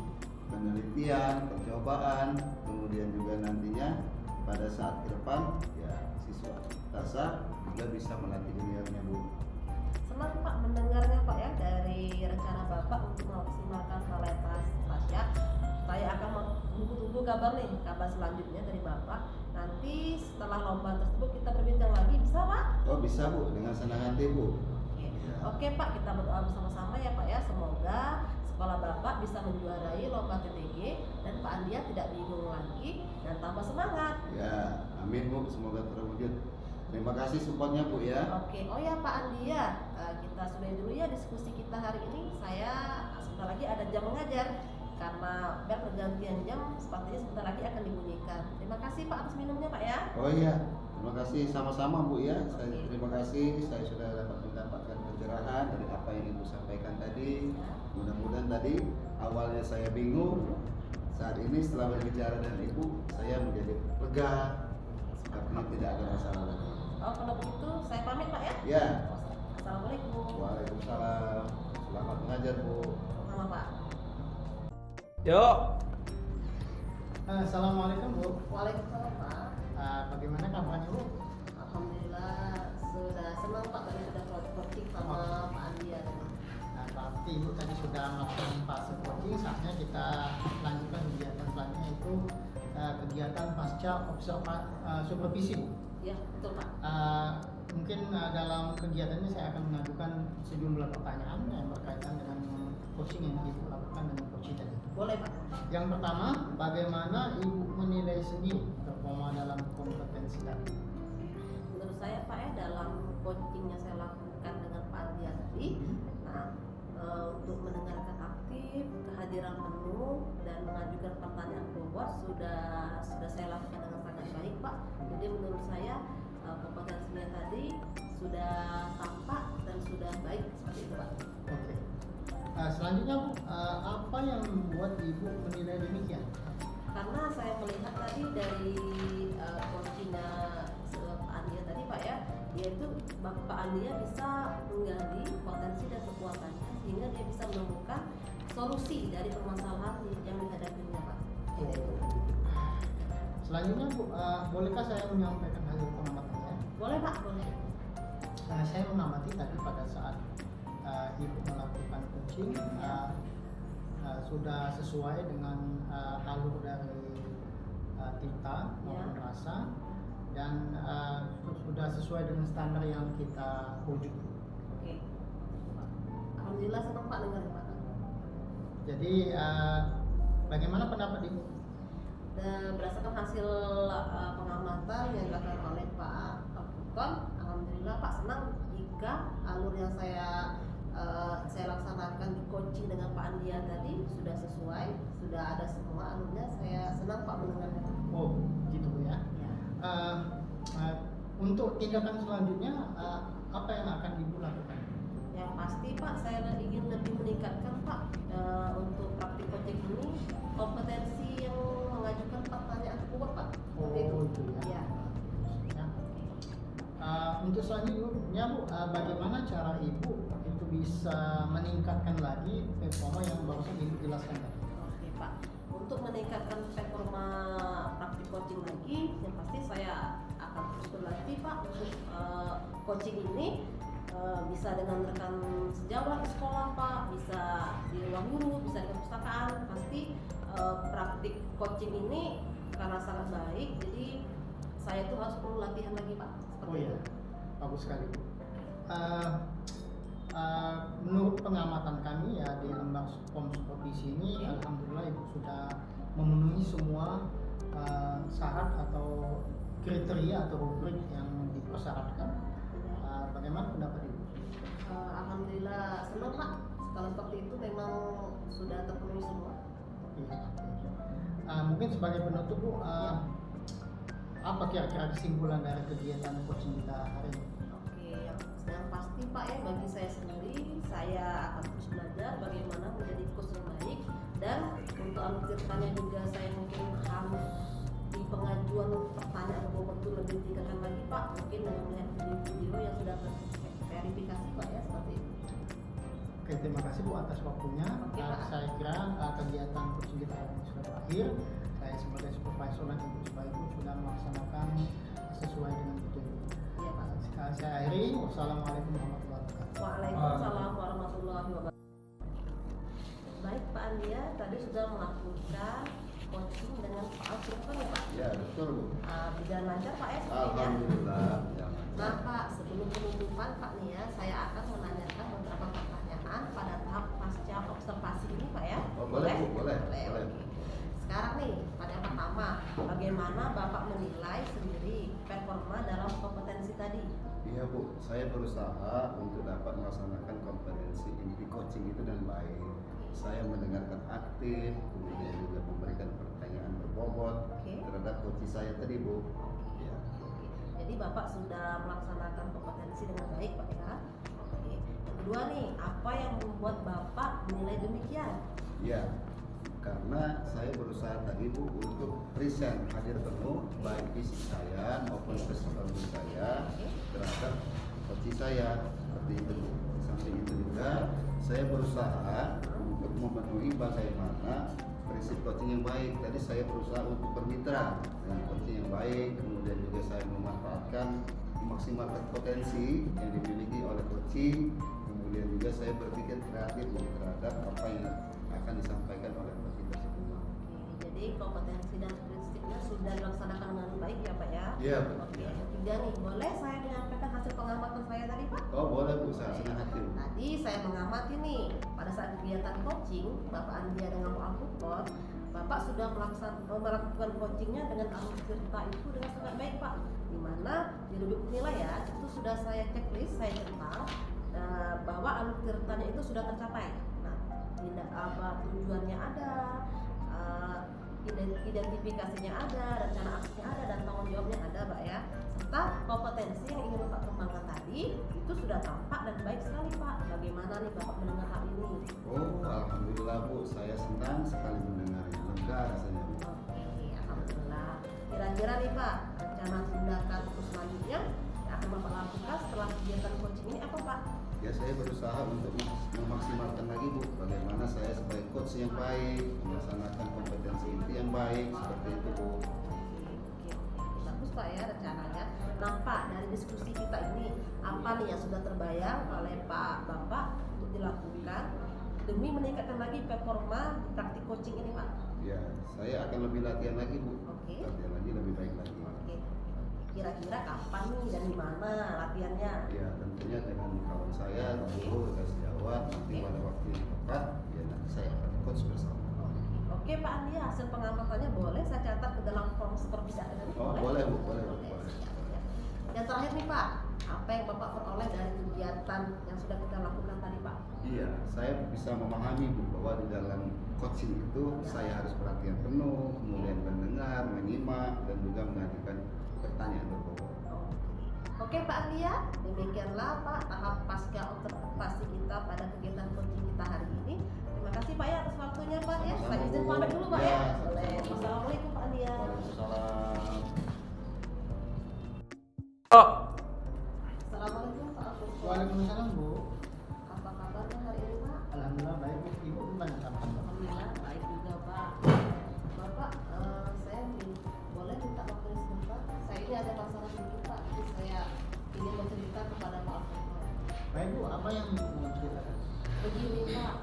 penelitian, percobaan, kemudian juga nantinya pada saat ke depan ya siswa Tasya juga bisa melatih juniornya Bu. Senang Pak mendengarnya Pak ya dari rencana Bapak untuk memaksimalkan talenta Tasya. Saya akan menunggu kabar nih, kabar selanjutnya dari Bapak. Nanti setelah lomba tersebut kita berbincang lagi, bisa Pak? Oh bisa Bu, dengan senang hati Bu. Oke Pak, kita berdoa bersama-sama ya Pak ya. Semoga sekolah Bapak bisa menjuarai lomba TTG dan Pak Andia tidak bingung lagi dan tambah semangat. Ya, amin Bu, semoga terwujud. Terima kasih supportnya Bu ya. Oke, oh ya Pak Andia, kita sudahi dulu ya diskusi kita hari ini. Saya sebentar lagi ada jam mengajar karena bel pergantian jam sepertinya sebentar lagi akan dibunyikan. Terima kasih Pak atas minumnya Pak ya. Oh iya, terima kasih sama-sama Bu ya. Saya terima kasih, saya sudah dapat mendapatkan pencerahan dari apa yang Ibu sampaikan tadi. Mudah-mudahan tadi awalnya saya bingung, saat ini setelah berbicara dengan Ibu, saya menjadi lega, sepertinya tidak ada masalah lagi. Oh kalau begitu saya pamit Pak ya. Ya, Assalamualaikum. waalaikumsalam. Selamat mengajar Bu. Sama Pak. Yuk. Assalamualaikum Bu. Waalaikumsalam Pak. Bagaimana kabarnya Bu? Alhamdulillah sudah senang Pak tadi sudah coaching sama Pak Andia. Nah, berarti Ibu tadi sudah melakukan fase coaching, saatnya kita lanjutkan kegiatan selanjutnya itu kegiatan pasca supervisi Bu. Ya betul Pak. Mungkin dalam kegiatannya saya akan mengajukan sejumlah pertanyaan yang berkaitan dengan coaching yang Ibu lakukan dengan coaching tadi. Boleh Pak. Yang pertama, bagaimana Ibu menilai sendiri performa dalam kompetensi tadi? Menurut saya Pak ya dalam coaching yang saya lakukan dengan Pak Andia tadi, nah untuk mendengarkan aktif, kehadiran penuh dan mengajukan pertanyaan bobot sudah saya lakukan dengan sangat baik Pak. Jadi menurut saya kompetensinya tadi sudah tampak dan sudah baik seperti itu Pak. Oke. Selanjutnya Bu, apa yang membuat Ibu menilai demikian? Karena saya melihat tadi dari coachingnya Pak Andia tadi Pak ya, dia itu Pak Andia bisa menggali potensi dan kekuatannya sehingga dia bisa menemukan solusi dari permasalahan yang dihadapinya Pak. Selanjutnya Bu, bolehkah saya menyampaikan hasil pengamatannya? Boleh Pak, boleh. Saya mengamati tadi pada saat Ibu melakukan coaching sudah sesuai dengan alur dari tinta maupun rasa dan sudah sesuai dengan standar yang kita rujuk. Oke. Alhamdulillah senang Pak dengar Pak. Jadi bagaimana pendapat Ibu? Dan berdasarkan hasil pengamatan yang dilakukan oleh Pak Kapukon, alhamdulillah Pak senang jika alur yang saya laksanakan di coaching dengan Pak Andia tadi sudah sesuai, sudah ada semua alurnya. Saya senang Pak mendengarnya. Oh, gitu ya. Ya. Untuk tindakan selanjutnya apa yang akan Ibu lakukan? Yang pasti Pak, saya ingin lebih meningkatkan Pak untuk praktik coaching ini kompetensi yang mengajukan pertanyaan kuat Pak. Seperti Oh, itu ya. Ya. Untuk selanjutnya Bu, bagaimana cara Ibu itu bisa meningkatkan lagi performa yang barusan Ibu jelaskan tadi? Oke Pak, untuk meningkatkan performa praktik coaching lagi, yang pasti saya akan terus berlatih Pak untuk coaching ini. Bisa dengan rekan sejawat di sekolah Pak, bisa di ruang guru, bisa di perpustakaan. Pasti praktik coaching ini karena sangat baik, jadi saya tuh harus perlu latihan lagi Pak. Oh iya, bagus sekali. Menurut pengamatan kami ya di Lembang POM Sport di sini, alhamdulillah Ibu sudah memenuhi semua syarat atau kriteria atau rubrik yang dipersyaratkan. Bagaimana pendapat Ibu? Alhamdulillah senang Pak. Kalau seperti itu memang sudah terpenuhi semua. Mungkin sebagai penutup Bu, apa kira-kira kesimpulan dari kegiatan coaching kita hari ini? Oke, yang pasti Pak ya, bagi saya sendiri, saya akan terus belajar bagaimana menjadi coach yang baik, dan untuk alur juga saya mungkin harus di pengajuan pertanyaan atau bobot itu lebih tingkatkan lagi Pak, mungkin dengan melihat video-video yang sudah terverifikasi Pak ya, seperti itu. Oke, terima kasih Bu atas waktunya. Oke, Pak. Saya kira kegiatan coaching kita hari ini sudah berakhir. Saya sebagai supervisor dan Ibu sebagai Ibu sudah melaksanakan sesuai dengan petunjuk. Iya Pak. Saya akhiri. Wassalamualaikum warahmatullahi wabarakatuh. Waalaikumsalam warahmatullahi wabarakatuh. Baik Pak Andia, tadi sudah melakukan coaching dengan Pak Alfred ya Pak? Ya betul Bu. Berjalan lancar Pak ya sepertinya. Alhamdulillah. Ya. Nah Pak, sebelum penutupan Pak nih ya, saya akan menanyakan beberapa pertanyaan pada tahap pasca observasi ini Pak ya. Oh, boleh Bu, boleh. Oke. Sekarang nih, pada yang pertama, bagaimana Bapak menilai sendiri performa dalam kompetensi tadi? Iya Bu, saya berusaha untuk dapat melaksanakan kompetensi inti coaching itu dengan baik. Saya mendengarkan aktif, kemudian juga memberikan pertanyaan berbobot terhadap coach saya tadi Bu. Ya. Jadi Bapak sudah melaksanakan kompetensi dengan baik Pak ya. Oke. Yang kedua nih, apa yang membuat Bapak menilai demikian? Ya, karena saya berusaha tadi Bu untuk present hadir penuh baik fisik saya maupun psikologi saya terhadap coach saya seperti itu Bu. Di samping itu juga saya berusaha untuk memenuhi bagaimana prinsip coaching yang baik. Tadi saya berusaha untuk bermitra dengan coaching yang baik, kemudian juga saya memanfaatkan memaksimalkan potensi yang dimiliki oleh coaching, kemudian juga saya berpikir kreatif terhadap apa yang akan disampaikan oleh coaching tersebut. Jadi kompetensi dan prinsipnya sudah dilaksanakan dengan baik ya Pak ya? Iya Bu. Oke. Yang ketiga nih, boleh saya menyampaikan hasil pengamatan saya tadi Pak? Oh boleh Bu, saya senang hati Bu. Tadi saya mengamati nih, pada saat kegiatan coaching Bapak Andia dengan Pak Alfukon, Bapak sudah melakukan coachingnya dengan alur cerita itu dengan sangat baik Pak. Dimana di rubrik penilaian itu sudah saya checklist, saya centang bahwa alur ceritanya itu sudah tercapai. Nah, tidak apa tujuannya ada, identifikasinya ada, rencana aksinya ada, dan tanggung jawabnya ada Pak ya. Serta kompetensi yang ingin Bapak kembangkan tadi itu sudah tampak dan baik sekali Pak. Bagaimana nih Bapak mendengar hal ini? Oh alhamdulillah Bu, saya senang sekali mendengarnya, lega rasanya Bu. Oke, alhamdulillah. Kira-kira nih Pak, rencana tindakan untuk selanjutnya yang akan Bapak lakukan setelah kegiatan coaching ini apa Pak? Ya saya berusaha untuk memaksimalkan lagi Bu, bagaimana saya sebagai coach yang baik, melaksanakan kompetensi inti yang baik, seperti itu Bu. Oke. Bagus Pak ya rencananya. Nah Pak, dari diskusi kita ini apa nih yang sudah terbayang oleh Pak Bapak untuk dilakukan demi meningkatkan lagi performa praktik coaching ini Pak? Ya, saya akan lebih latihan lagi Bu. Oke. Latihan lagi lebih baik lagi. Oke. Kira-kira kapan nih dan di mana latihannya? Ya, tentunya dengan kawan saya, guru, rekan sejawat, nanti pada waktu yang tepat, ya nanti saya akan coach bersama. Oke Pak Andi, hasil pengamatannya boleh saya catat ke dalam form supervisi akademik? Oh, boleh Bu, boleh Bu, boleh. Ya. Yang terakhir nih Pak, apa yang Bapak peroleh dari kegiatan yang sudah kita lakukan tadi Pak? Iya, saya bisa memahami Bu bahwa di dalam coaching itu saya harus perhatian penuh, kemudian mendengar, menyimak, dan juga mengajukan pertanyaan berbobot. Oke Pak Andia, demikianlah Pak tahap pasca observasi kita pada kegiatan coaching kita hari ini. Terima kasih Pak ya atas waktunya Pak ya. Sama-sama, Saya izin Bu. pamit dulu Pak Ya, ya. sama-sama, Boleh. Bu. Assalamualaikum Pak Andia. Waalaikumsalam. Oh, Assalamualaikum Pak Alfukon. Waalaikumsalam Bu. Apa kabarnya hari ini Pak? Alhamdulillah baik Bu. Ibu gimana kabarnya? Alhamdulillah baik juga Pak. Bapak, saya boleh minta Baik Bu, apa yang Ibu mau ceritakan? Begini Pak,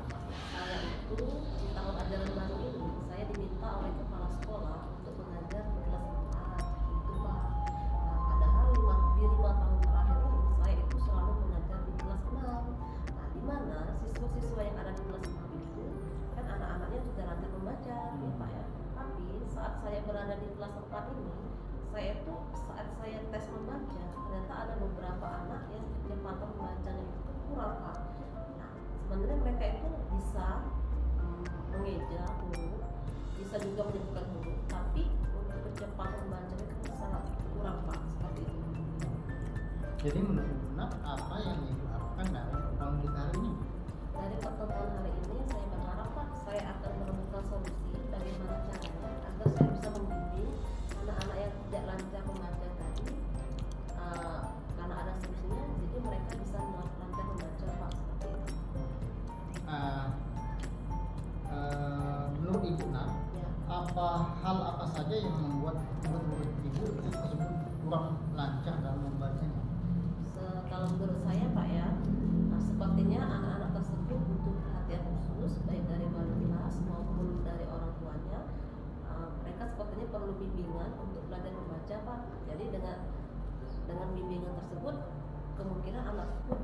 saya itu di tahun ajaran baru ini saya diminta oleh kepala sekolah untuk mengajar di kelas 4 itu Pak. Nah, padahal di 5 tahun terakhir ini saya itu selalu mengajar di kelas 6. Nah, di mana siswa-siswa yang ada di kelas 6 itu kan anak-anaknya sudah lancar membaca ya Pak ya. Tapi saat saya berada di kelas 4 ini, saya itu saat saya tes membaca ternyata ada beberapa anak yang kecepatan membacanya itu kurang Pak. Nah, sebenarnya mereka itu bisa mengeja huruf, bisa juga menyebutkan huruf, tapi untuk kecepatan membacanya itu sangat kurang Pak, seperti itu. Jadi menurut Ibu Nak, apa yang Ibu harapkan dari program kita hari ini? Dari pertemuan hari ini saya berharap Pak, saya akan menemukan solusi bagaimana caranya agar saya bisa membimbing anak-anak yang tidak lancar membaca tadi, karena ada solusinya, jadi mereka bisa lancar membaca Pak, seperti itu. Menurut Ibu Nak, Ya. hal apa saja yang membuat murid-murid Ibu itu tersebut kurang lancar dalam membacanya? Kalau menurut saya Pak ya, sepertinya anak-anak tersebut butuh perhatian khusus baik dari wali kelas maupun dari orang tuanya. Mereka sepertinya perlu bimbingan untuk belajar membaca Pak. Jadi dengan bimbingan tersebut kemungkinan anak tersebut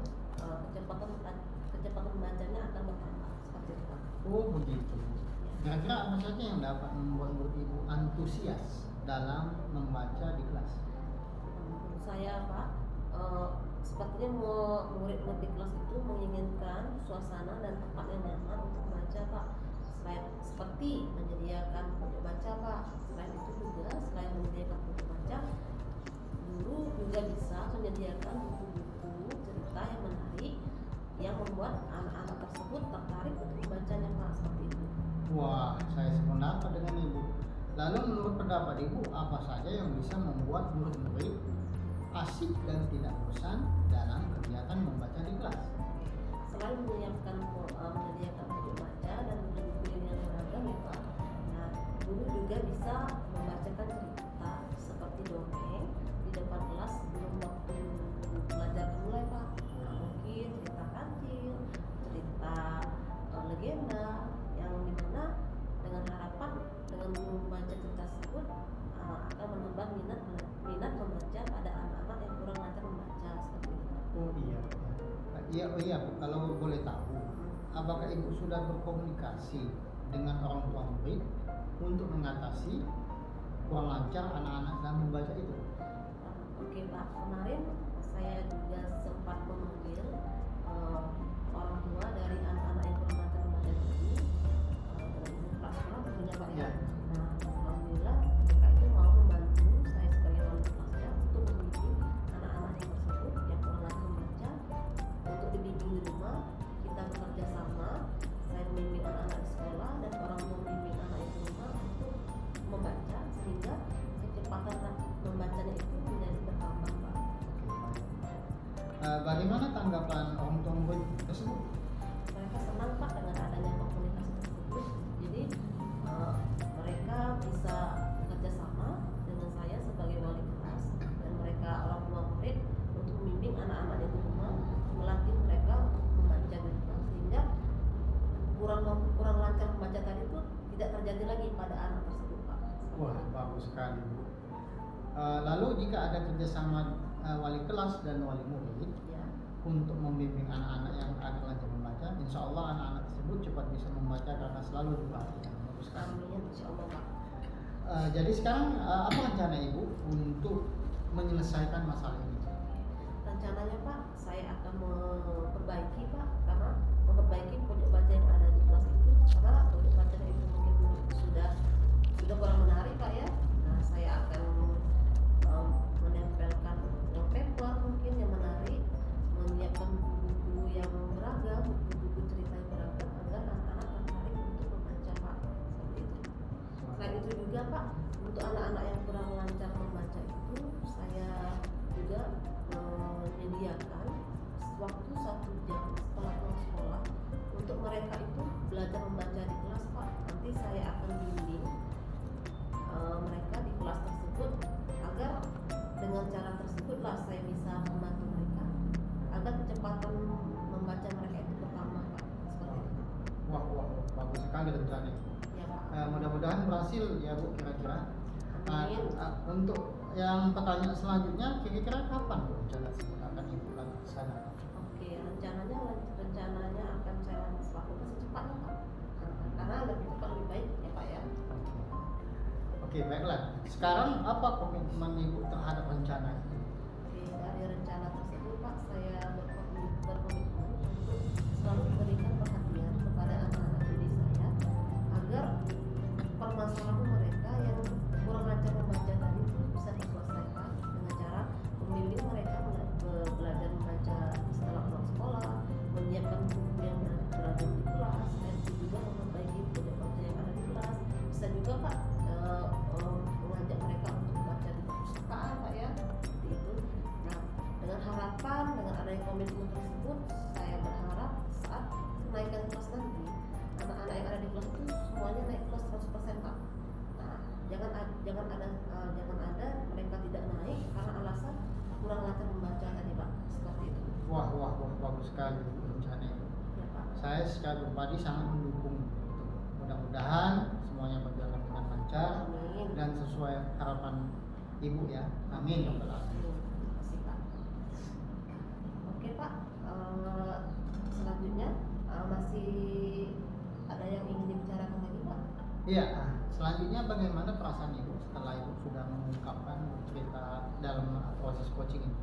kecepatan membacanya akan bertambah, seperti itu Pak. Oh begitu. Kira-kira apa saja yang dapat membuat murid Ibu antusias dalam membaca di kelas? Menurut saya Pak, sepertinya murid-murid di kelas itu menginginkan suasana dan tempat yang nyaman untuk membaca Pak. Selain seperti menyediakan buku baca Pak, selain itu juga selain menyediakan buku baca, guru juga bisa menyediakan buku-buku cerita yang menarik yang membuat anak-anak tersebut tertarik untuk membacanya Pak, seperti itu. Wah, saya sependapat dengan Ibu. Lalu menurut pendapat Ibu, apa saja yang bisa membuat murid-murid asik dan tidak bosan dalam kegiatan membaca di kelas? Selain menyediakan buku baca dan buku-buku yang beragam ya Pak, nah guru juga bisa membacakan cerita seperti dongeng di depan kelas sebelum waktu belajar dimulai Pak. Nah, mungkin cerita kancil, cerita legenda yang dimana dengan harapan dengan guru membaca cerita tersebut akan menambah minat membaca pada anak-anak yang kurang lancar membaca, seperti itu. Oh iya, Bu. Kalau boleh tahu, apakah Ibu sudah berkomunikasi dengan orang tua murid untuk mengatasi kurang lancar anak-anak dalam membaca itu? Oke Pak, kemarin saya juga sempat memanggil orang tua dari anak-anak yang kurang lancar membaca tadi, dari kelas sekolah tentunya Pak ya. Ya. Nah, alhamdulillah mereka itu mau membantu saya sebagai wali kelasnya untuk membimbing anak-anak yang tersebut yang kurang lancar membaca untuk dibimbing di rumah. Kita bekerja sama, saya membimbing anak-anak di sekolah dan orang tua membimbing anak yang di rumah untuk membaca sehingga kecepatan membacanya itu menjadi bertambah Pak. Bagaimana tanggapan orang tua murid tersebut? Mereka senang Pak dengan adanya komunikasi tersebut. Jadi mereka bisa bekerja sama dengan saya sebagai wali kelas dan mereka orang tua murid untuk membimbing anak-anak di rumah, melatih mereka membaca di rumah sehingga kurang lancar membaca tadi itu tidak terjadi lagi pada anak tersebut Pak. Wah, bagus sekali Bu. Lalu jika ada kerjasama wali kelas dan wali murid Ya. untuk membimbing anak-anak yang akan lancar membaca, insya Allah anak-anak tersebut cepat bisa membaca karena selalu diperhatikan. Bagus sekali. Amin, insyaallah Pak. Jadi sekarang apa rencana Ibu untuk menyelesaikan masalah ini? Rencananya Pak, saya akan memperbaiki Pak, karena memperbaiki pojok baca yang ada di kelas itu, karena pojok bacanya itu mungkin sudah kurang menarik Pak ya. Nah, saya akan menempelkan wallpaper mungkin yang menarik, menyiapkan buku-buku yang beragam, buku-buku cerita yang beragam agar anak-anak tertarik untuk membaca Pak, seperti itu. Selain itu juga Pak, untuk anak-anak yang kurang lancar membaca itu saya juga menyediakan waktu 1 jam setelah pulang sekolah untuk mereka itu belajar membaca di kelas Pak. Nanti saya akan bimbing mereka di kelas tersebut agar dengan cara tersebutlah saya bisa membantu mereka agar kecepatan membaca mereka itu bertambah Pak. Seperti itu. Wah, bagus sekali rencana. Ya Pak. Mudah-mudahan berhasil ya Bu kira-kira. Amin. Untuk yang pertanyaan selanjutnya, kira-kira kapan Bu rencana akan Ibu laksanakan? Oke, rencananya akan saya lakukan secepatnya Pak. Karena lebih cepat lebih baik ya Pak ya. Oke, baiklah. Sekarang apa komitmen Ibu terhadap rencana itu? Oke, dari rencana tersebut Pak, saya berkomitmen untuk selalu memberikan perhatian kepada anak-anak didik saya agar permasalahan mereka yang kurang lancar membaca tadi itu bisa terselesaikan dengan cara membimbing mereka belajar membaca setelah pulang sekolah, menyiapkan buku yang beragam di kelas, dan juga memperbaiki proyek-proyek yang ada di kelas. Bisa juga Pak mengajak mereka untuk baca di perpustakaan Pak ya, seperti itu. Nah, dengan harapan dengan adanya komitmen tersebut, saya berharap saat kenaikan kelas nanti anak-anak yang ada di kelas itu semuanya naik kelas 100% Pak. Nah, jangan ada mereka tidak naik karena alasan kurang lancar membaca tadi Pak, seperti itu. Wah, bagus sekali rencana itu. Ya Pak. Saya secara pribadi sangat mendukung. Mudah-mudahan semuanya berjalan dengan lancar Amin. dan sesuai harapan Ibu ya. Amin. Ya Rabbal Alamin. Terima kasih Pak. Oke Pak, selanjutnya masih ada yang ingin dibicarakan lagi Pak? Iya, selanjutnya bagaimana perasaan Ibu setelah Ibu sudah mengungkapkan cerita dalam proses coaching ini?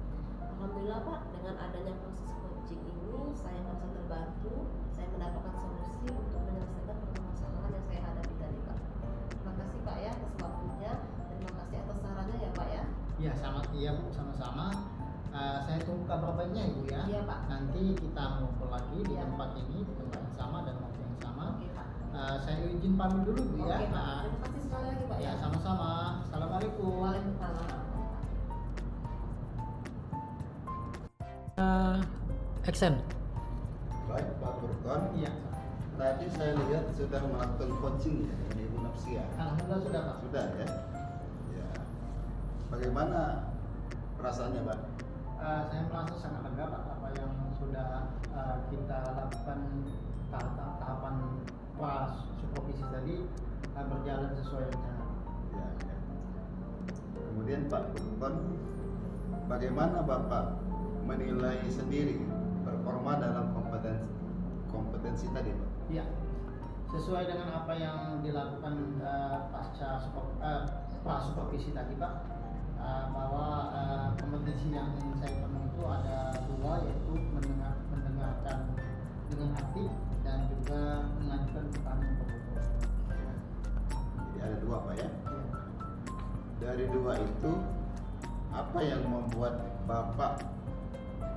Alhamdulillah Pak, dengan adanya proses coaching ini saya merasa terbantu, saya mendapatkan solusi untuk menyelesaikan permasalahan yang saya hadapi tadi Pak. Terima kasih Pak ya atas waktunya, terima kasih atas sarannya ya Pak ya. Iya Bu, sama-sama. Saya tunggu kabar baiknya Ibu ya. Iya Pak. Nanti kita ngobrol lagi di Iya. tempat ini, di tempat yang sama dan waktu yang sama. Oke Pak. Saya izin pamit dulu Bu ya. Oke Pak, terima kasih sekali lagi Pak Ya ya. sama-sama. Assalamualaikum. Waalaikumsalam. Action. Baik Pak Burkon, Iya. tadi saya lihat sudah melakukan coaching ya dengan Ibu Nafsia. Alhamdulillah sudah Pak. Sudah ya. Ya. Bagaimana perasaannya Pak? Saya merasa sangat lega Pak apa yang sudah kita lakukan tahapan kelas supervisi tadi berjalan sesuai rencana. Ya, ya. Kemudian Pak Burkon, bagaimana Bapak menilai sendiri performa dalam kompetensi tadi Pak? Iya. Sesuai dengan apa yang dilakukan pas supervisi tadi Pak, bahwa kompetensi yang ingin saya penuhi itu ada dua, yaitu mendengarkan dengan aktif dan juga mengajukan pertanyaan tertutup. Jadi ada dua Pak ya. Iya. Dari dua itu apa yang membuat Bapak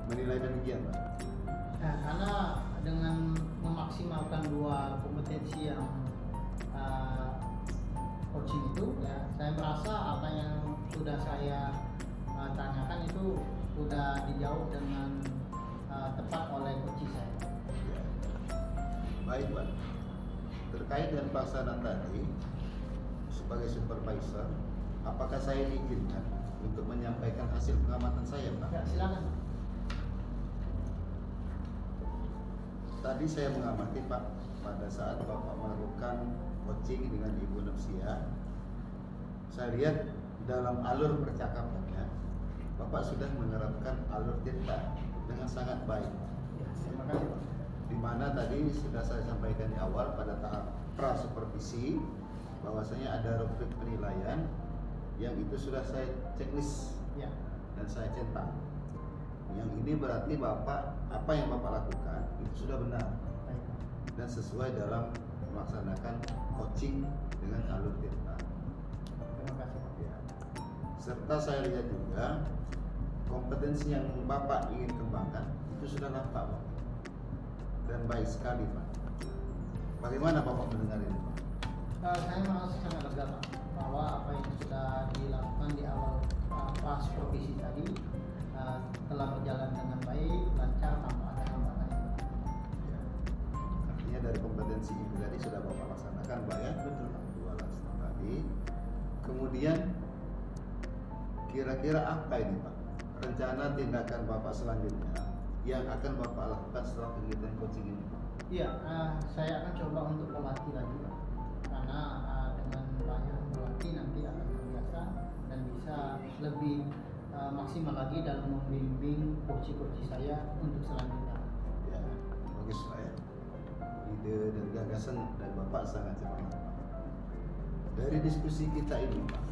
menilai demikian Pak? Nah, karena dengan memaksimalkan dua kompetensi yang coaching itu, ya, saya merasa apa yang sudah saya tanyakan itu sudah dijawab dengan tepat oleh coach saya. Ya. Baik Pak. Terkait dengan pelaksanaan tadi sebagai supervisor, apakah saya diizinkan untuk menyampaikan hasil pengamatan saya Pak? Ya, silakan. Tadi saya mengamati Pak, pada saat Bapak melakukan coaching dengan Ibu Nafsia, saya lihat dalam alur percakapannya Bapak sudah menerapkan alur cerita dengan sangat baik. Ya, terima kasih Pak. Di mana tadi sudah saya sampaikan di awal pada tahap pra supervisi bahwasanya ada rubrik penilaian yang itu sudah saya checklist Ya, dan saya cetak. Yang ini berarti Bapak, apa yang Bapak lakukan itu sudah benar baik. dan sesuai dalam melaksanakan coaching dengan alur cerita. Terima kasih Pak. Ya. Serta saya lihat juga kompetensi yang Bapak ingin kembangkan itu sudah nampak Pak, dan baik sekali Pak. Bagaimana Bapak mendengar ini Pak? Saya merasa sangat lega Pak, bahwa apa yang sudah dilakukan di awal pas supervisi tadi telah berjalan dengan baik, lancar, tanpa ada hambatan. Ya. Artinya dari kompetensi ini tadi sudah Bapak laksanakan Pak ya? Betul Pak. Dua laksanakan tadi. Kemudian kira-kira apa ini Pak rencana tindakan Bapak selanjutnya yang akan Bapak lakukan setelah kegiatan coaching ini? Iya, saya akan coba untuk melatih lagi Pak. Karena dengan banyak melatih nanti akan terbiasa dan bisa lebih maksimal lagi dalam membimbing coach-coach saya untuk selanjutnya. Ya, bagus Pak ya. Ide dan gagasan dari Bapak sangat cemerlang. Dari diskusi kita ini Pak,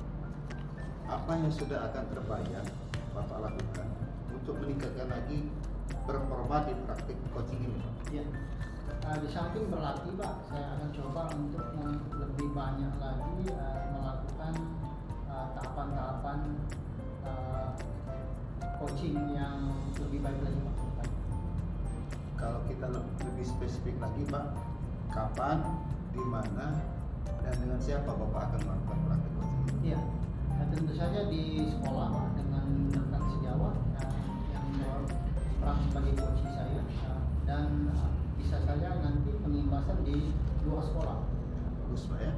apa yang sudah akan terbayang Bapak lakukan untuk meningkatkan lagi performa di praktik coaching ini Pak? Ya, di samping berlatih Pak, saya akan coba untuk lebih banyak lagi melakukan tahapan-tahapan coaching yang lebih baik lagi Pak. Kalau kita lebih spesifik lagi Pak, kapan, di mana, dan dengan siapa Bapak akan melakukan praktik coaching ini? Iya, tentu saja di sekolah Pak, dengan rekan sejawat yang berperan sebagai coach saya, dan bisa saja nanti pengimbasan di luar sekolah. Bagus Pak ya.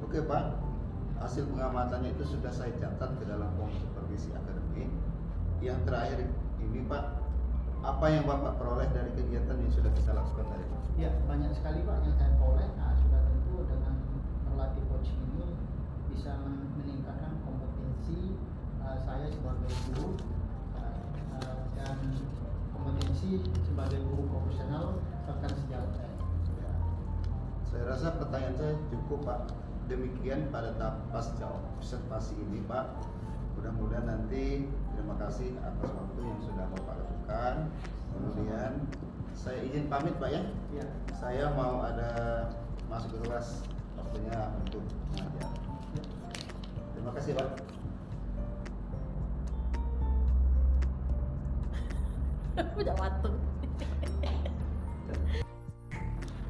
Oke Pak, hasil pengamatannya itu sudah saya catat ke dalam form supervisi akademik. Yang terakhir ini Pak, apa yang Bapak peroleh dari kegiatan yang sudah kita lakukan tadi Pak? Ya, banyak sekali Pak yang saya peroleh. Sudah tentu dengan berlatih coaching ini bisa meningkatkan kompetensi saya sebagai guru dan kompetensi sebagai guru profesional rekan sejawat saya. Ya. Saya rasa pertanyaan saya cukup Pak. Demikian pada tahap pasca observasi ini Pak. Mudah-mudahan nanti terima kasih atas waktu yang sudah Bapak lakukan. Kemudian saya izin pamit Pak ya. Ya. Saya mau ada masuk ke kelas, waktunya untuk mengajar. Terima kasih Pak. Udah watuk.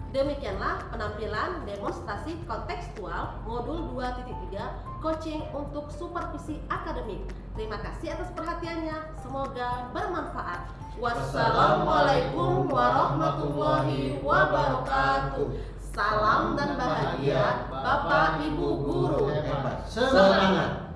Demikianlah penampilan demonstrasi kontekstual modul 2.3 coaching untuk supervisi akademik. Terima kasih atas perhatiannya. Semoga bermanfaat. Wassalamualaikum warahmatullahi wabarakatuh. Salam dan bahagia Bapak Ibu guru. Semangat.